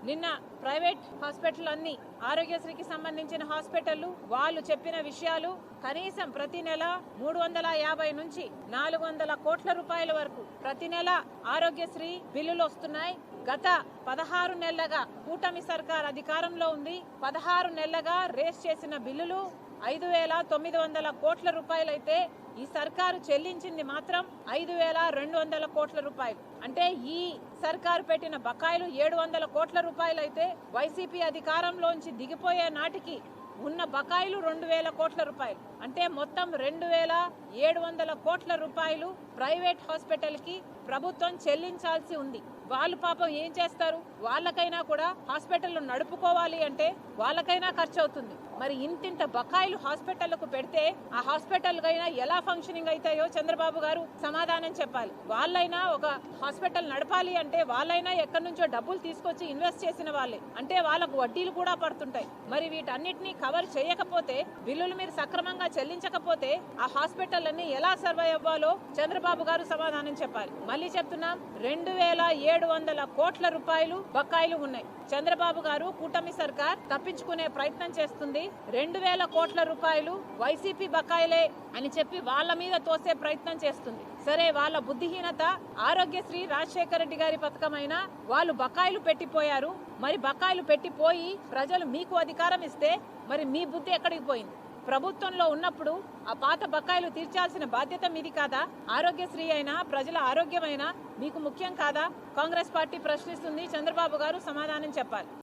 నిన్న private hospital అన్ని ఆరోగ్యశ్రీకి సంబంధించిన హాస్పిటళ్లు వాళ్ళు చెప్పిన విషయాలు కనీసం ప్రతి నెల 350 నుంచి 400 కోట్ల రూపాయల వరకు ప్రతి నెల ఆరోగ్యశ్రీ బిల్లులు వస్తున్నాయి. గత 16 నెలలుగా కూటమి సర్కార్ అధికారంలో ఉంది. 16 నెలలుగా రేస్ చేసిన బిల్లులు 5,900 కోట్ల రూపాయలైతే ఈ సర్కారు చెల్లించింది మాత్రం 5,200 కోట్ల రూపాయలు. అంటే ఈ సర్కారు పెట్టిన బకాయిలు 700 కోట్ల రూపాయలైతే వైసీపీ అధికారంలోంచి దిగిపోయే నాటికి ఉన్న బకాయిలు 2,000 కోట్ల రూపాయలు. అంటే మొత్తం 2,700 కోట్ల రూపాయలు ప్రైవేట్ హాస్పిటల్ కి ప్రభుత్వం చెల్లించాల్సి ఉంది. వాళ్ళు పాపం ఏం చేస్తారు? వాళ్ళకైనా కూడా హాస్పిటల్ నడుపుకోవాలి అంటే వాళ్ళకైనా ఖర్చు అవుతుంది. మరి ఇంతింత బకాయిలు హాస్పిటళ్లకు పెడితే ఆ హాస్పిటల్కైనా ఎలా ఫంక్షనింగ్ అవుతాయో చంద్రబాబు గారు సమాధానం చెప్పాలి. వాళ్ళైనా ఒక హాస్పిటల్ నడపాలి అంటే వాళ్ళైనా ఎక్కడి నుంచో డబ్బులు తీసుకొచ్చి ఇన్వెస్ట్ చేసిన వాళ్ళే, అంటే వాళ్ళకు వడ్డీలు కూడా పడుతుంటాయి. మరి వీటన్నిటినీ కవర్ చేయకపోతే, బిల్లులు మీరు సక్రమంగా చెల్లించకపోతే ఆ హాస్పిటల్ అన్ని ఎలా సర్వైవ్ అవ్వాలో చంద్రబాబు గారు సమాధానం చెప్పాలి. మళ్ళీ చెప్తున్నాం, 2,700 కోట్ల రూపాయలు బకాయిలు ఉన్నాయి. చంద్రబాబు గారు కూటమి సర్కార్ తప్పించుకునే ప్రయత్నం చేస్తుంది. 2,000 కోట్ల రూపాయలు వైసీపీ బకాయిలే అని చెప్పి వాళ్ళ మీద తోసే ప్రయత్నం చేస్తుంది. సరే, వాళ్ళ బుద్ధిహీనత. ఆరోగ్యశ్రీ రాజశేఖర రెడ్డి గారి పథకమైనా వాళ్ళు బకాయిలు పెట్టిపోయారు. మరి బకాయిలు పెట్టిపోయి ప్రజలు మీకు అధికారం ఇస్తే మరి మీ బుద్ధి ఎక్కడికి పోయింది? ప్రభుత్వంలో ఉన్నప్పుడు ఆ పాత బకాయిలు తీర్చాల్సిన బాధ్యత మీది కాదా? ఆరోగ్యశ్రీ అయినా ప్రజల ఆరోగ్యమైనా మీకు ముఖ్యం కాదా? కాంగ్రెస్ పార్టీ ప్రశ్నిస్తుంది. చంద్రబాబు గారు సమాధానం చెప్పాలి.